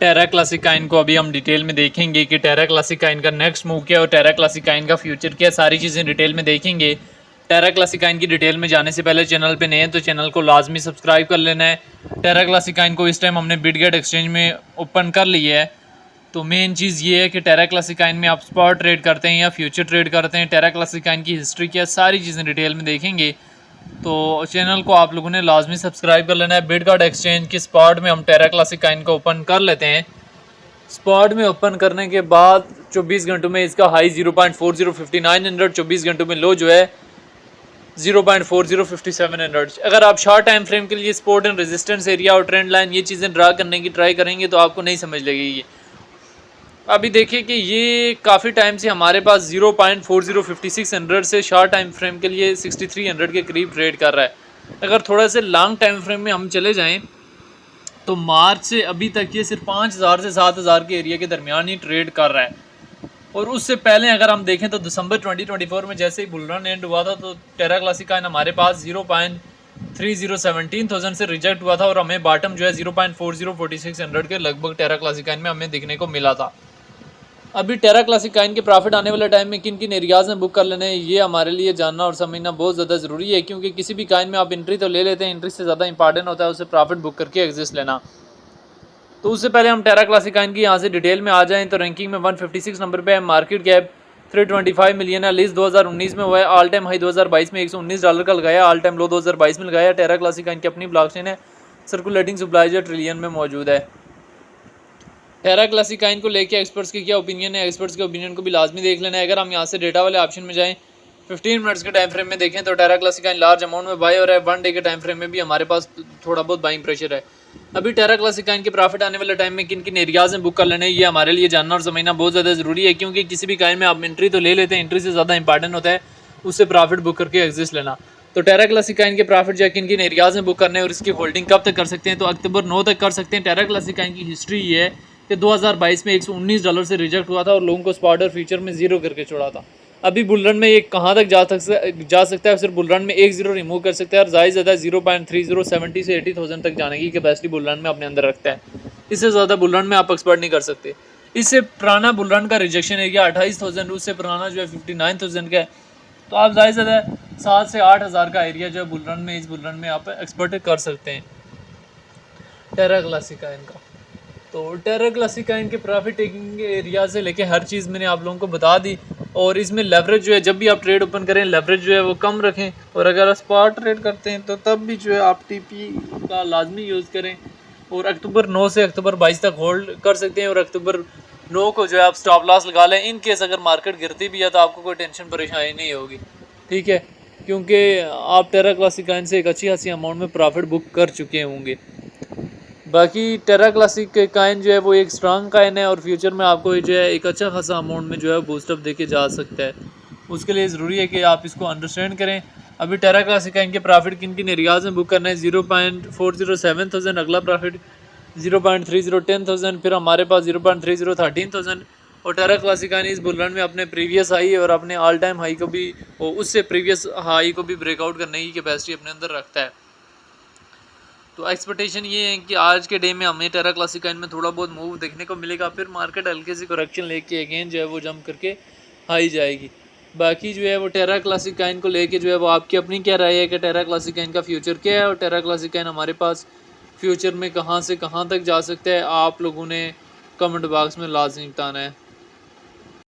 टेरा क्लासिकाइन को अभी हम डिटेल में देखेंगे कि टेरा क्लासिकाइन का नेक्स्ट मूव क्या है और टेरा क्लासिकाइन का फ्यूचर क्या है, सारी चीज़ें डिटेल में देखेंगे। टेरा क्लासिकाइन की डिटेल में जाने से पहले चैनल पे नए हैं तो चैनल को लाजमी सब्सक्राइब कर लेना है। टेरा क्लासिकाइन को इस टाइम हमने बिटगेट एक्सचेंज में ओपन कर लिया है। तो मेन चीज़ ये है कि टेरा क्लासिकाइन में आप स्पॉट ट्रेड करते हैं या फ्यूचर ट्रेड करते हैं, टेरा क्लासिकाइन की हिस्ट्री क्या है, सारी चीज़ें डिटेल में देखेंगे। तो चैनल को आप लोगों ने लाजमी सब्सक्राइब कर लेना है। बिटगेट एक्सचेंज के स्पॉट में हम टेरा क्लासिकाइन को ओपन कर लेते हैं। स्पॉट में ओपन करने के बाद 24 घंटों में इसका हाई 0.4059, 24 घंटों में लो जो है 0.4057। अगर आप शॉर्ट टाइम फ्रेम के लिए सपोर्ट एंड रेजिस्टेंस एरिया और ट्रेंड लाइन ये चीज़ें ड्रा करने की ट्राई करेंगे तो आपको नहीं समझ लगेगी। अभी देखिए कि ये काफ़ी टाइम से हमारे पास 0.4056 से शॉर्ट टाइम फ्रेम के लिए 6300 के करीब ट्रेड कर रहा है। अगर थोड़ा से लॉन्ग टाइम फ्रेम में हम चले जाएं तो मार्च से अभी तक ये सिर्फ 5000 से 7000 के एरिया के दरमियान ही ट्रेड कर रहा है। और उससे पहले अगर हम देखें तो दिसंबर 2024 में जैसे ही बुल रन एंड हुआ था तो टेरा क्लासिकाइन हमारे पास 0.3017,000 से रिजेक्ट हुआ था और हमें बॉटम जो है 0.4046 के लगभग टेरा क्लासिकाइन में हमें दिखने को मिला था। अभी टेरा क्लासिकाइन के प्रॉफिट आने वाले टाइम में किन किन एरियाज़ में बुक कर लेने हैं ये हमारे लिए जानना और समझना बहुत ज़्यादा ज़रूरी है, क्योंकि किसी भी काइन में आप एंट्री तो ले लेते हैं, एंट्री से ज़्यादा इंपॉर्टेंट होता है उसे प्रॉफिट बुक करके एग्जिस्ट लेना। तो उससे पहले हम टेरा क्लासिकाइन की यहाँ से डिटेल में आ जाएँ तो रैंकिंग में 156 नंबर पे है, मार्केट कैप 325 मिलियन है, लिस्ट 2019 में हुआ है, ऑल टाइम हाई 2022 में $119 का लगाया, ऑल टाइम लो 2022 में लगाया। टेरा क्लासिकाइन की अपनी ब्लॉकचेन है, सर्कुलेटिंग सप्लाई जो ट्रिलियन में मौजूद है। टेरा क्लासिकाइन को लेके एक्सपर्ट्स की क्या ओपिनियन है, एक्सपर्ट्स के ओपिनियन को भी लाजमी देख लेना है। अगर हम यहाँ से डेटा वाले ऑप्शन में जाएं 15 मिनट्स के टाइम फ्रेम में देखें तो टेरा क्लासिकाइन लार्ज अमाउंट में बाय हो रहा है। 1 डे के टाइम फ्रेम में भी हमारे पास थोड़ा बहुत बाइंग प्रेशर है। अभी टेरा क्लासिकाइन के प्रॉफिट आने वाले टाइम में किन किन एरियाज़ में बुक कर लेना है ये हमारे लिए जानना और समझना बहुत ज़्यादा ज़रूरी है, क्योंकि किसी भी काइन में आप एंट्री तो ले लेते हैं, एंट्री से ज़्यादा इंपॉर्टेंट होता है उससे प्रॉफिट बुक करके एग्जिस्ट लेना। तो टेरा क्लासिकाइन के प्रॉफिट जो है किन किन एरियाज़ में बुक करने हैं और इसकी होल्डिंग कब तक कर सकते हैं, तो अक्टूबर 9 तक कर सकते हैं। टेरा क्लासिकाइन की हिस्ट्री ये है कि 2022 में $119 से रिजेक्ट हुआ था और लोगों को स्पॉट और फ्यूचर में जीरो करके छोड़ा था। अभी बुलरन में ये कहाँ तक जा सकता है, सिर्फ बुलरन में एक जीरो रिमूव कर सकता है और ज़्यादा 0.3070 से 80,000 तक जाने की कैपेसिटी बुलरन में अपने अंदर रखता है। इससे ज़्यादा बुलरन में आप एक्सपर्ट नहीं कर सकते। इससे पुराना बुलरन का रिजेक्शन एरिया 28,000, उससे पुराना जो है 59,000 का है। तो आप ज़्यादा 7 से 8,000 का एरिया जो है बुलरन में, इस बुलरन में आप एक्सपर्ट कर सकते हैं टेरा क्लासिकाइन का। तो टेरा क्लासिकाइन के प्रॉफिट टेकिंग एरिया से लेके हर चीज़ मैंने आप लोगों को बता दी। और इसमें लेवरेज जो है जब भी आप ट्रेड ओपन करें लेवरेज जो है वो कम रखें, और अगर आप स्पॉट ट्रेड करते हैं तो तब भी जो है आप टीपी का लाजमी यूज़ करें। और अक्टूबर 9 से अक्टूबर 22 तक होल्ड कर सकते हैं और अक्टूबर 9 को जो है आप स्टॉप लॉस लगा लें। इन केस अगर मार्केट गिरती भी है तो आपको कोई टेंशन परेशानी नहीं होगी, ठीक है, क्योंकि आप टेरा क्लासिकाइन से एक अच्छी खासी अमाउंट में प्रॉफिट बुक कर चुके होंगे। बाकी टेरा क्लासिकाइन जो है वो एक स्ट्रांग काइन है और फ्यूचर में आपको जो है एक अच्छा खासा अमाउंट में जो है बूस्टअप देके जा सकता है। उसके लिए ज़रूरी है कि आप इसको अंडरस्टैंड करें। अभी टेरा क्लासिकाइन के प्रॉफिट किन किन एरियाज़ में बुक करना है, 0.407,000 अगला प्रॉफिट, 0.3010,000, फिर हमारे पास 0.3013,000। और टेरा क्लासिकाइन इस बुलरन में अपने प्रीवियस हाई और अपने ऑल टाइम हाई को भी और उससे प्रीवियस हाई को भी ब्रेकआउट करने की कैपेसिटी अपने अंदर रखता है। तो एक्सपेक्टेशन ये है कि आज के डे में हमें टेरा क्लासिकाइन में थोड़ा बहुत मूव देखने को मिलेगा, फिर मार्केट हल्के से करेक्शन लेके अगेन जो है वो जंप करके हाई जाएगी। बाकी जो है वो टेरा क्लासिकाइन को लेके जो है वो आपकी अपनी क्या राय है कि टेरा क्लासिकाइन का फ्यूचर क्या है और टेरा क्लासिकाइन हमारे पास फ्यूचर में कहाँ से कहाँ तक जा सकता है, आप लोगों ने कमेंट बॉक्स में लाजमी बताना है।